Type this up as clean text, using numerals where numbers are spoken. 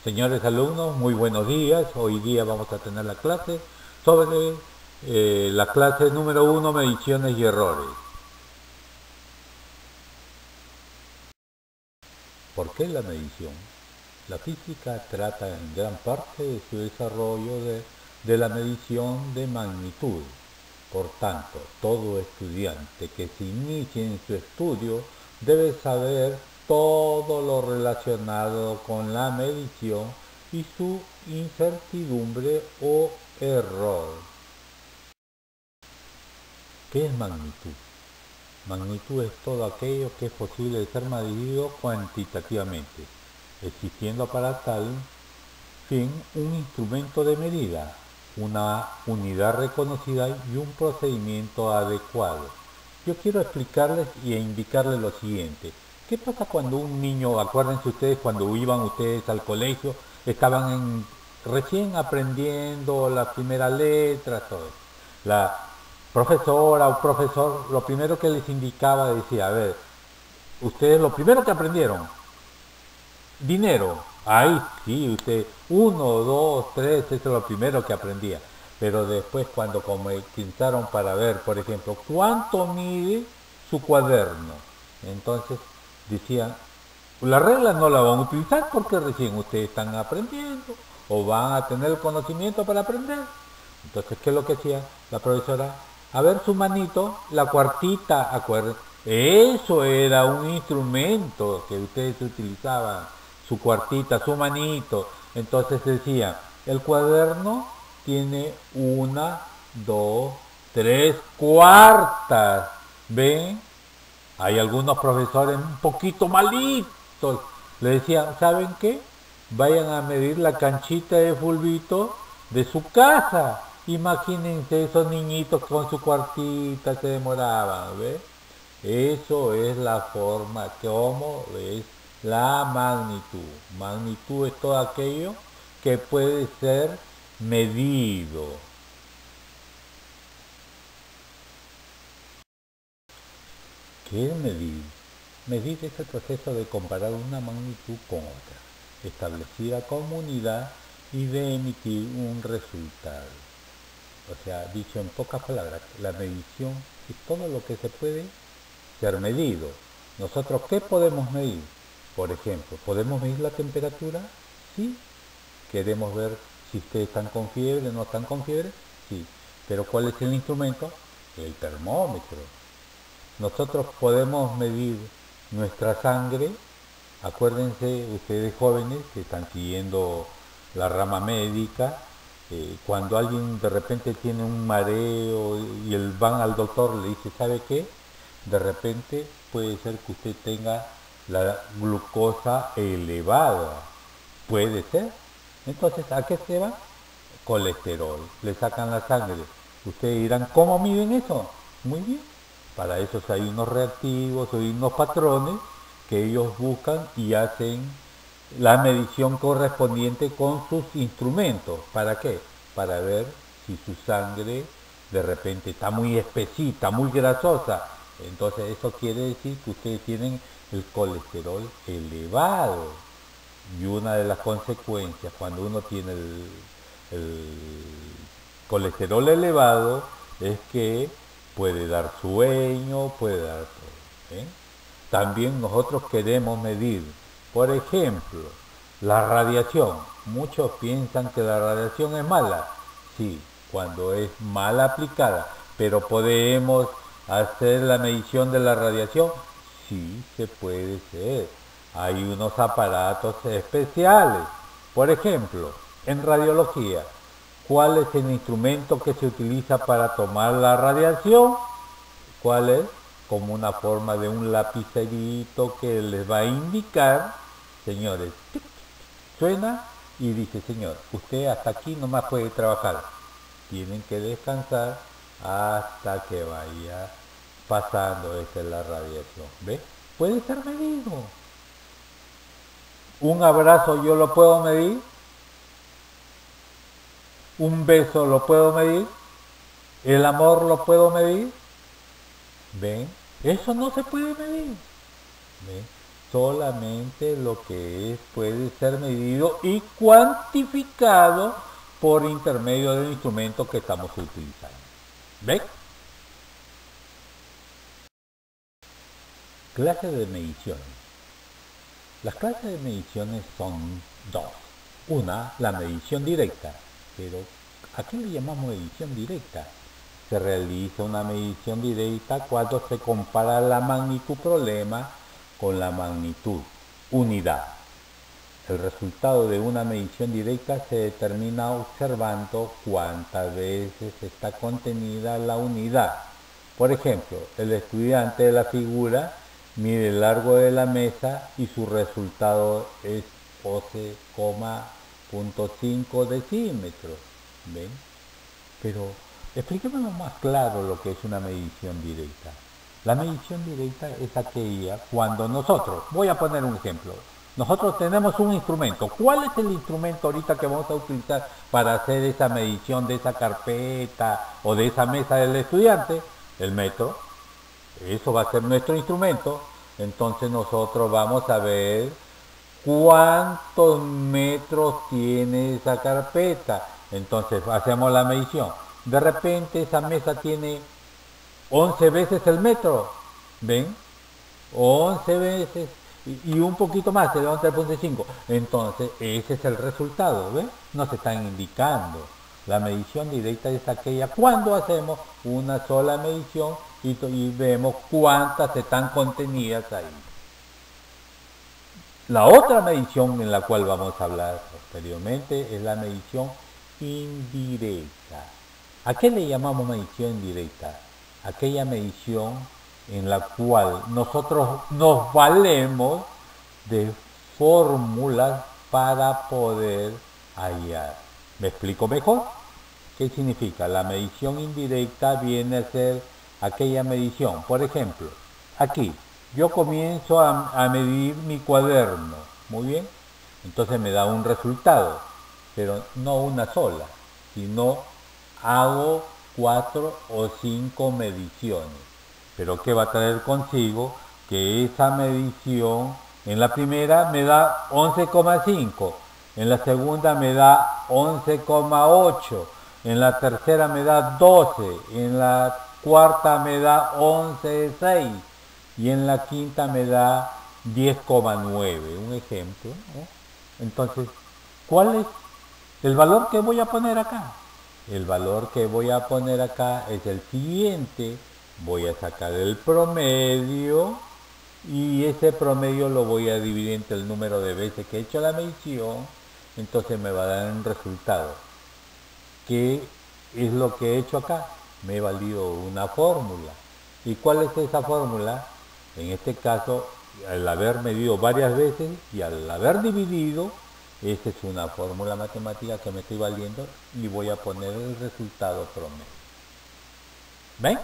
Señores alumnos, muy buenos días. Hoy día vamos a tener la clase sobre la clase número 1, mediciones y errores. ¿Por qué la medición? La física trata en gran parte de su desarrollo de la medición de magnitud. Por tanto, todo estudiante que se inicie en su estudio debe saber todo lo relacionado con la medición y su incertidumbre o error. ¿Qué es magnitud? Magnitud es todo aquello que es posible de ser medido cuantitativamente, existiendo para tal fin un instrumento de medida, una unidad reconocida y un procedimiento adecuado. Yo quiero explicarles y indicarles lo siguiente. ¿Qué pasa cuando un niño, acuérdense ustedes cuando iban ustedes al colegio, estaban recién aprendiendo las primeras letras, todo eso? La profesora o profesor, lo primero que les indicaba decía, a ver, ustedes lo primero que aprendieron, dinero. Ahí sí, usted, uno, dos, tres, eso es lo primero que aprendía. Pero después cuando comenzaron para ver, por ejemplo, cuánto mide su cuaderno, entonces decían, las reglas no las van a utilizar porque recién ustedes están aprendiendo o van a tener el conocimiento para aprender. Entonces, ¿qué es lo que hacía la profesora? A ver su manito, la cuartita, acuérdense. Eso era un instrumento que ustedes utilizaban, su cuartita, su manito. Entonces decía, el cuaderno tiene una, dos, tres cuartas. ¿Ven? Hay algunos profesores un poquito malitos. Le decían, ¿saben qué? Vayan a medir la canchita de fulbito de su casa. Imagínense esos niñitos con su cuartita se demoraban, ¿ves? Eso es la forma, como es la magnitud. Magnitud es todo aquello que puede ser medido. ¿Qué es medir? Medir es el proceso de comparar una magnitud con otra, establecida como unidad y de emitir un resultado. O sea, dicho en pocas palabras, la medición es todo lo que se puede ser medido. ¿Nosotros qué podemos medir? Por ejemplo, ¿podemos medir la temperatura? Sí. ¿Queremos ver si ustedes están con fiebre o no están con fiebre? Sí. ¿Pero cuál es el instrumento? El termómetro. Nosotros podemos medir nuestra sangre. Acuérdense ustedes jóvenes que están siguiendo la rama médica, cuando alguien de repente tiene un mareo y van al doctor le dice, ¿sabe qué? De repente puede ser que usted tenga la glucosa elevada. Puede ser. Entonces, ¿a qué se va? Colesterol. Le sacan la sangre. Ustedes dirán, ¿cómo miden eso? Muy bien. Para eso hay unos reactivos, hay unos patrones que ellos buscan y hacen la medición correspondiente con sus instrumentos. ¿Para qué? Para ver si su sangre de repente está muy espesita, muy grasosa. Entonces eso quiere decir que ustedes tienen el colesterol elevado. Y una de las consecuencias cuando uno tiene el colesterol elevado es que puede dar sueño, puede dar todo. ¿Eh? También nosotros queremos medir, por ejemplo, la radiación. Muchos piensan que la radiación es mala. Sí, cuando es mal aplicada. Pero podemos hacer la medición de la radiación. Sí, se puede ser. Hay unos aparatos especiales. Por ejemplo, en radiología, ¿cuál es el instrumento que se utiliza para tomar la radiación? ¿Cuál es? Como una forma de un lapicerito que les va a indicar, señores, tic, suena y dice, señor, usted hasta aquí no más puede trabajar. Tienen que descansar hasta que vaya pasando esa es la radiación. ¿Ve? Puede ser medido. Un abrazo yo lo puedo medir. Un beso lo puedo medir. El amor lo puedo medir. ¿Ven? Eso no se puede medir. ¿Ven? solamente lo que puede ser medido y cuantificado por intermedio del instrumento que estamos utilizando. ¿Ven? Clases de mediciones. Las clases de mediciones son dos. Una, la medición directa. Pero, ¿a qué le llamamos medición directa? Se realiza una medición directa cuando se compara la magnitud problema con la magnitud unidad. El resultado de una medición directa se determina observando cuántas veces está contenida la unidad. Por ejemplo, el estudiante de la figura mide el largo de la mesa y su resultado es 12,5 decímetros. ¿Ven? Pero expliquémonos más claro lo que es una medición directa. La medición directa es aquella cuando nosotros, voy a poner un ejemplo, nosotros tenemos un instrumento. ¿Cuál es el instrumento ahorita que vamos a utilizar para hacer esa medición de esa carpeta o de esa mesa del estudiante? El metro. Eso va a ser nuestro instrumento. Entonces nosotros vamos a ver cuántos metros tiene esa carpeta. Entonces hacemos la medición. De repente esa mesa tiene 11 veces el metro. ¿Ven? 11 veces y un poquito más, se da 3,5. Entonces ese es el resultado. ¿Ven? Nos están indicando. La medición directa es aquella cuando hacemos una sola medición y vemos cuántas están contenidas ahí. La otra medición en la cual vamos a hablar posteriormente es la medición indirecta. ¿A qué le llamamos medición indirecta? Aquella medición en la cual nosotros nos valemos de fórmulas para poder hallar. ¿Me explico mejor? ¿Qué significa? La medición indirecta viene a ser aquella medición. Por ejemplo, aquí yo comienzo a medir mi cuaderno. Muy bien. Entonces me da un resultado, pero no una sola, sino hago 4 o 5 mediciones. Pero ¿qué va a traer consigo? Que esa medición en la primera me da 11,5, en la segunda me da 11,8, en la tercera me da 12, en la cuarta me da 11,6 y en la quinta me da 10,9. Un ejemplo, ¿no? Entonces, ¿cuál es el valor que voy a poner acá? El valor que voy a poner acá es el siguiente. Voy a sacar el promedio y ese promedio lo voy a dividir entre el número de veces que he hecho la medición. Entonces me va a dar un resultado. ¿Qué es lo que he hecho acá? Me he valido una fórmula. ¿Y cuál es esa fórmula? En este caso, al haber medido varias veces y al haber dividido, esa es una fórmula matemática que me estoy valiendo y voy a poner el resultado promedio. ¿Ven?